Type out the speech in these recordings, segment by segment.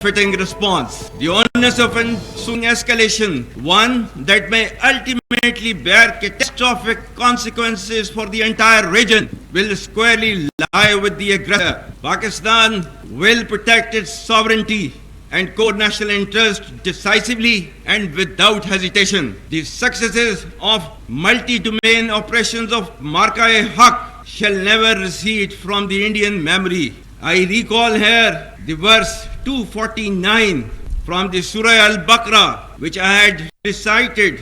fitting response. The onus of ensuing escalation, one that may ultimately bear catastrophic consequences for the entire region, will squarely lie with the aggressor. Pakistan will protect its sovereignty and core national interest decisively and without hesitation. The successes of multi-domain operations of Marka-e-Haq shall never recede from the Indian memory. I recall here the verse 249 from the Surah Al-Baqarah, which I had recited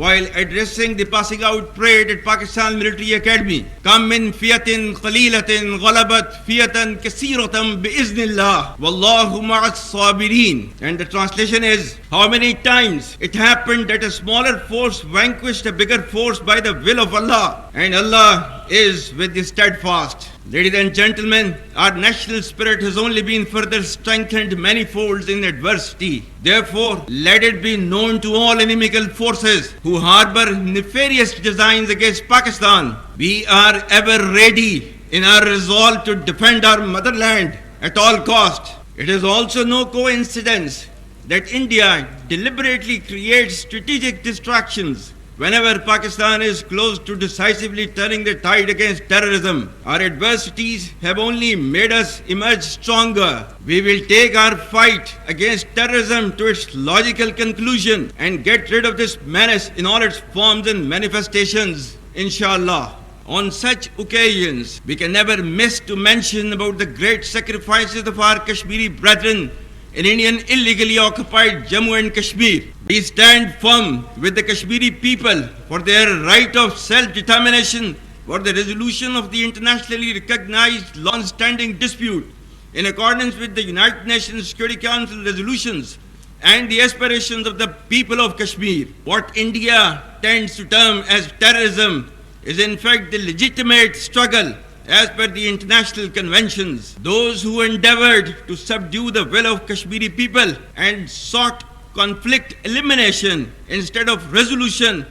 while addressing the passing out parade at Pakistan Military Academy. Kam min fiyatin qalilatin ghalabat fiyatan kaseeratan biiznillah wallahu ma'as sabirin. And the translation is, how many times it happened that a smaller force vanquished a bigger force by the will of Allah, and Allah is with the steadfast. Ladies and gentlemen, our national spirit has only been further strengthened many folds in adversity. Therefore, let it be known to all inimical forces who harbor nefarious designs against Pakistan, we are ever ready in our resolve to defend our motherland at all cost. It is also no coincidence that India deliberately creates strategic distractions whenever Pakistan is close to decisively turning the tide against terrorism. Our adversities have only made us emerge stronger. We will take our fight against terrorism to its logical conclusion and get rid of this menace in all its forms and manifestations, inshallah. On such occasions, we can never miss to mention about the great sacrifices of our Kashmiri brethren in Indian illegally occupied Jammu and Kashmir. We stand firm with the Kashmiri people for their right of self-determination, for the resolution of the internationally recognized long-standing dispute in accordance with the United Nations Security Council resolutions and the aspirations of the people of Kashmir. What India tends to term as terrorism is in fact the legitimate struggle as per the international conventions. Those who endeavored to subdue the will of Kashmiri people and sought conflict elimination instead of resolution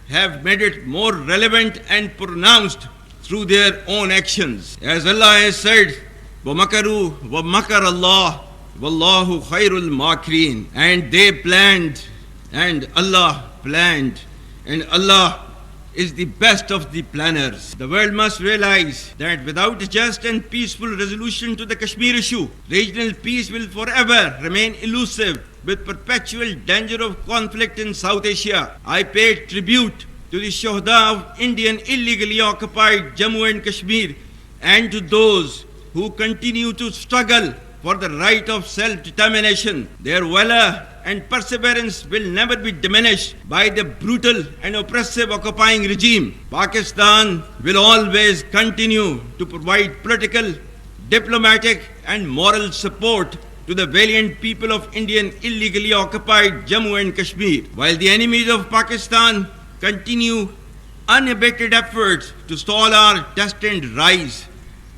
have made it more relevant and pronounced through their own actions. As Allah has said, وَمَكَرُوا وَمَكَرَ اللَّهُ وَاللَّهُ خَيْرُ الْمَاكِرِينَ. And they planned, and Allah planned, and Allah is the best of the planners. The world must realize that without a just and peaceful resolution to the Kashmir issue, regional peace will forever remain elusive with perpetual danger of conflict in South Asia. I pay tribute to the Shuhada of Indian illegally occupied Jammu and Kashmir and to those who continue to struggle for the right of self-determination. Their valor and perseverance will never be diminished by the brutal and oppressive occupying regime. Pakistan will always continue to provide political, diplomatic and moral support to the valiant people of Indian illegally occupied Jammu and Kashmir. While the enemies of Pakistan continue unabated efforts to stall our destined rise,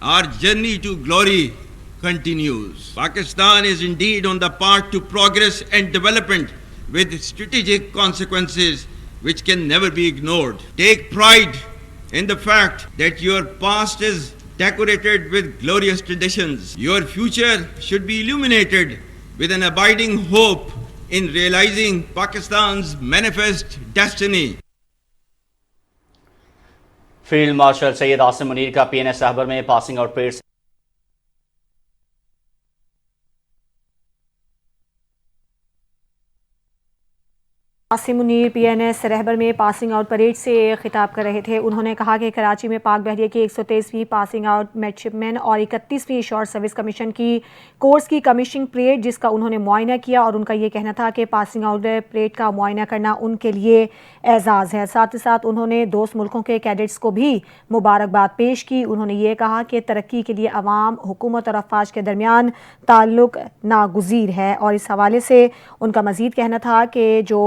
our journey to glory continues. Pakistan is indeed on the path to progress and development with strategic consequences which can never be ignored. Take pride in the fact that your past is decorated with glorious traditions. Your future should be illuminated with an abiding hope in realizing Pakistan's manifest destiny. Field marshal Syed Asim Munir کا P N S Rahbar میں passing out parade Asim Munir P N S Rahbar میں passing out parade سے خطاب کر رہے تھے. انہوں نے کہا کہ کراچی میں پاک بحریہ کی 123ویں پاسنگ آؤٹ میڈشپمین اور 31ویں شارٹ سروس کمیشن کی کورس کی کمیشننگ پریڈ جس کا انہوں نے معائنہ کیا، اور ان کا یہ کہنا تھا کہ پاسنگ آؤٹ پریڈ کا معائنہ کرنا ان کے لیے اعزاز ہے. ساتھ ہی ساتھ انہوں نے دوست ملکوں کے کیڈٹس کو بھی مبارکباد پیش کی. انہوں نے یہ کہا کہ ترقی کے لیے عوام، حکومت اور افواج کے درمیان تعلق ناگزیر ہے، اور اس حوالے سے ان کا مزید کہنا تھا کہ جو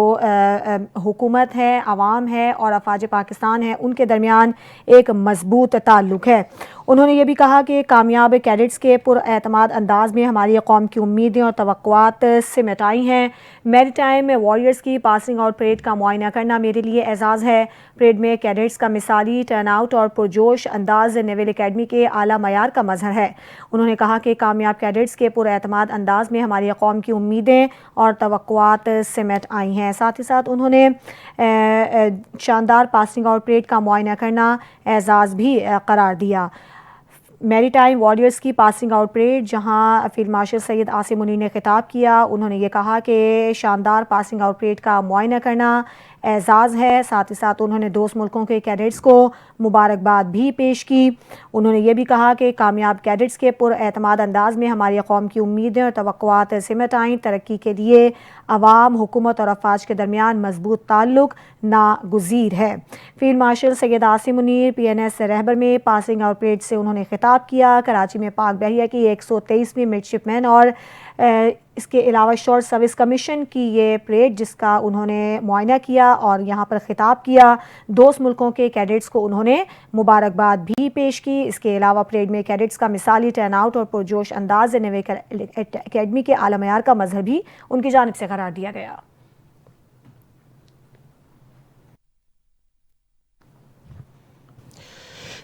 حکومت ہے، عوام ہے اور افواج پاکستان ہے، ان کے درمیان ایک مضبوط تعلق ہے. انہوں نے یہ بھی کہا کہ کامیاب کیڈٹس کے پراعتماد انداز میں ہماری قوم کی امیدیں اور توقعات سمٹ آئی ہیں۔ میری ٹائم وارریئرز کی پاسنگ آؤٹ پریڈ کا معائنہ کرنا میرے لیے اعزاز ہے۔ پریڈ میں کیڈٹس کا مثالی ٹرن آؤٹ اور پرجوش انداز نیول اکیڈمی کے اعلیٰ معیار کا مظہر ہے۔ انہوں نے کہا کہ کامیاب کیڈٹس کے پراعتماد انداز میں ہماری قوم کی امیدیں اور توقعات سمٹ آئی ہیں۔ ساتھ ہی ساتھ انہوں نے شاندار پاسنگ آؤٹ پریڈ کا معائنہ کرنا اعزاز بھی قرار دیا۔ میری ٹائم وارریئرز کی پاسنگ آؤٹ پریڈ جہاں فیلڈ مارشل سید عاصم منیر نے خطاب کیا، انہوں نے یہ کہا کہ شاندار پاسنگ آؤٹ پریڈ کا معائنہ کرنا اعزاز ہے۔ ساتھ ہی ساتھ انہوں نے دوست ملکوں کے کیڈٹس کو مبارکباد بھی پیش کی۔ انہوں نے یہ بھی کہا کہ کامیاب کیڈٹس کے پراعتماد انداز میں ہماری قوم کی امیدیں اور توقعات سمٹ آئیں۔ ترقی کے لیے عوام، حکومت اور افواج کے درمیان مضبوط تعلق ناگزیر ہے۔ Field marshal Syed Asim Munir PNS رہبر میں پاسنگ آؤٹ پریڈ سے انہوں نے خطاب کیا۔ کراچی میں پاک بحریہ کی 123ویں مڈشپ مین اور اس کے علاوہ شارٹ سروس کمیشن کی یہ پریڈ جس کا انہوں نے معائنہ کیا اور یہاں پر خطاب کیا، دوست ملکوں کے کیڈٹس کو انہوں نے مبارکباد بھی پیش کی۔ اس کے علاوہ پریڈ میں کیڈٹس کا مثالی ٹرن آؤٹ اور پرجوش انداز نیول اکیڈمی کے اعلیٰ معیار کا مظہر بھی ان کی جانب سے قرار دیا گیا۔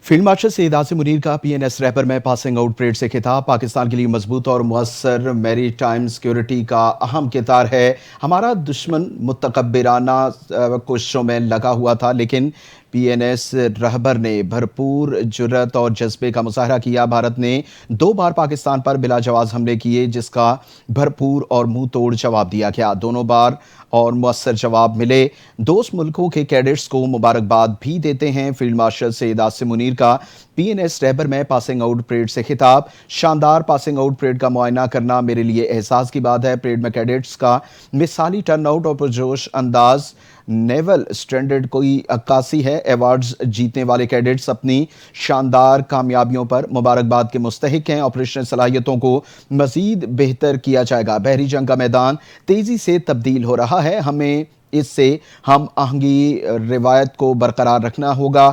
فیلڈ مارشل سید عاصم منیر کا PNS رہبر میں پاسنگ آؤٹ پریڈ سے خطاب۔ پاکستان کے لیے مضبوط اور مؤثر میری ٹائم سیکیورٹی کا اہم کردار ہے۔ ہمارا دشمن متکبرانہ کوششوں میں لگا ہوا تھا، لیکن PNS رہبر نے بھرپور جرأت اور جذبے کا مظاہرہ کیا۔ بھارت نے 2 بار پاکستان پر بلا جواز حملے کیے، جس کا بھرپور اور منہ توڑ جواب دیا گیا۔ دونوں بار اور مؤثر جواب ملے۔ دوست ملکوں کے کیڈٹس کو مبارکباد بھی دیتے ہیں۔ فیلڈ مارشل سید عاصم منیر کا PNS رہبر میں پاسنگ آؤٹ پریڈ سے خطاب۔ شاندار پاسنگ آؤٹ پریڈ کا معائنہ کرنا میرے لیے احساس کی بات ہے۔ پریڈ میں کیڈٹس کا مثالی ٹرن آؤٹ اور پرجوش انداز نیول اسٹینڈرڈ کوئی عکاسی ہے۔ ایوارڈز جیتنے والے کیڈٹس اپنی شاندار کامیابیوں پر مبارکباد کے مستحق ہیں۔ آپریشنل صلاحیتوں کو مزید بہتر کیا جائے گا۔ بحری جنگ کا میدان تیزی سے تبدیل ہو رہا ہے، ہمیں اس سے ہم آہنگی روایت کو برقرار رکھنا ہوگا۔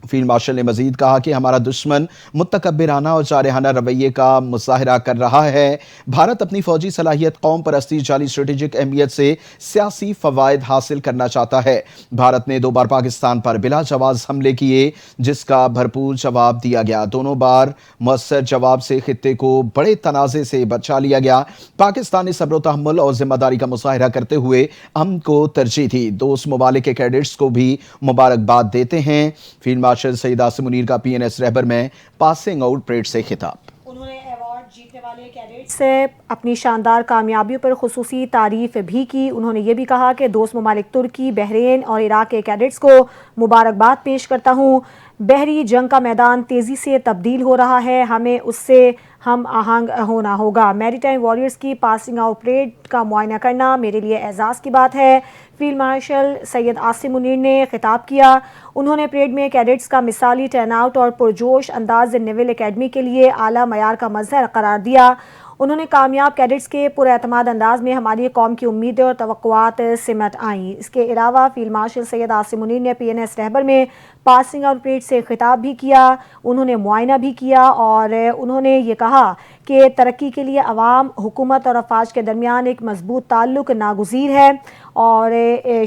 فیلڈ مارشل نے مزید کہا کہ ہمارا دشمن متکبرانہ اور جارحانہ رویے کا مظاہرہ کر رہا ہے۔ بھارت اپنی فوجی صلاحیت، قوم پرستی، جعلی اسٹریٹجک اہمیت سے سیاسی فوائد حاصل کرنا چاہتا ہے۔ بھارت نے 2 بار پاکستان پر بلا جواز حملے کیے، جس کا بھرپور جواب دیا گیا۔ دونوں بار مؤثر جواب سے خطے کو بڑے تنازع سے بچا لیا گیا۔ پاکستان نے صبر و تحمل اور ذمہ داری کا مظاہرہ کرتے ہوئے امن کو ترجیح دی۔ دوست ممالک کے کیڈٹس کو بھی مبارکباد دیتے ہیں۔ فیلڈ مارشل سید عاصم منیر کا PNS رہبر میں پاسنگ آؤٹ پریڈ سے خطاب۔ انہوں نے ایوارڈ جیتنے والے کیڈٹس سے اپنی شاندار کامیابیوں پر خصوصی تعریف بھی کی۔ انہوں نے یہ بھی کہا کہ دوست ممالک ترکی، بحرین اور عراق کے کیڈٹس کو مبارکباد پیش کرتا ہوں۔ بحری جنگ کا میدان تیزی سے تبدیل ہو رہا ہے، ہمیں اس سے ہم آہنگ ہونا ہوگا۔ میری ٹائم وارریئرز کی پاسنگ آؤٹ پریڈ کا معائنہ کرنا میرے لیے اعزاز کی بات ہے۔ فیلڈ مارشل سید عاصم منیر نے خطاب کیا۔ انہوں نے پریڈ میں کیڈٹس کا مثالی ٹرن آؤٹ اور پرجوش انداز نیول اکیڈمی کے لیے اعلیٰ معیار کا مظہر قرار دیا۔ انہوں نے کامیاب کیڈٹس کے پراعتماد انداز میں ہماری قوم کی امیدیں اور توقعات سمٹ آئیں۔ اس کے علاوہ فیلڈ مارشل سید عاصم منیر نے PNS رہبر میں پاسنگ آؤٹ پریڈ سے خطاب بھی کیا۔ انہوں نے معائنہ بھی کیا اور انہوں نے یہ کہا کہ ترقی کے لیے عوام، حکومت اور افواج کے درمیان ایک مضبوط تعلق ناگزیر ہے اور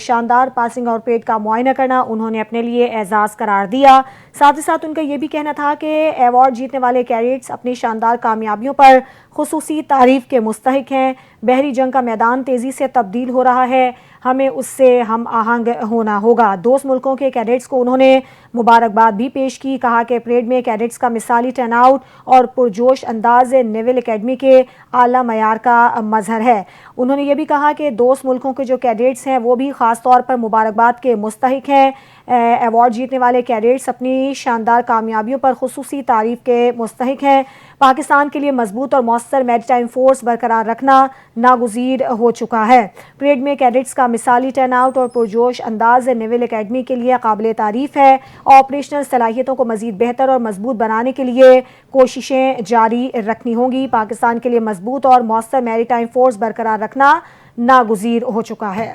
شاندار پاسنگ آؤٹ پریڈ کا معائنہ کرنا انہوں نے اپنے لیے اعزاز قرار دیا۔ ساتھ ہی ساتھ ان کا یہ بھی کہنا تھا کہ ایوارڈ جیتنے والے کیڈٹس اپنی شاندار کامیابیوں پر خصوصی تعریف کے مستحق ہیں۔ بحری جنگ کا میدان تیزی سے تبدیل ہو رہا ہے، ہمیں اس سے ہم آہنگ ہونا ہوگا۔ دوست ملکوں کے کیڈٹس کو انہوں نے مبارکباد بھی پیش کی۔ کہا کہ پریڈ میں کیڈٹس کا مثالی ٹرن آؤٹ اور پرجوش انداز نیول اکیڈمی کے اعلیٰ معیار کا مظہر ہے۔ انہوں نے یہ بھی کہا کہ دوست ملکوں کے جو کیڈٹس ہیں وہ بھی خاص طور پر مبارکباد کے مستحق ہیں۔ ایوارڈ جیتنے والے کیڈٹس اپنی شاندار کامیابیوں پر خصوصی تعریف کے مستحق ہیں۔ پاکستان کے لیے مضبوط اور مؤثر میری ٹائم فورس برقرار رکھنا ناگزیر ہو چکا ہے۔ پریڈ میں کیڈٹس کا مثالی ٹرن آؤٹ اور پرجوش انداز نیول اکیڈمی کے لیے قابل تعریف ہے۔ آپریشنل صلاحیتوں کو مزید بہتر اور مضبوط بنانے کے لیے کوششیں جاری رکھنی ہوں گی۔ پاکستان کے لیے مضبوط اور مؤثر میری ٹائم فورس برقرار رکھنا ناگزیر ہو چکا ہے۔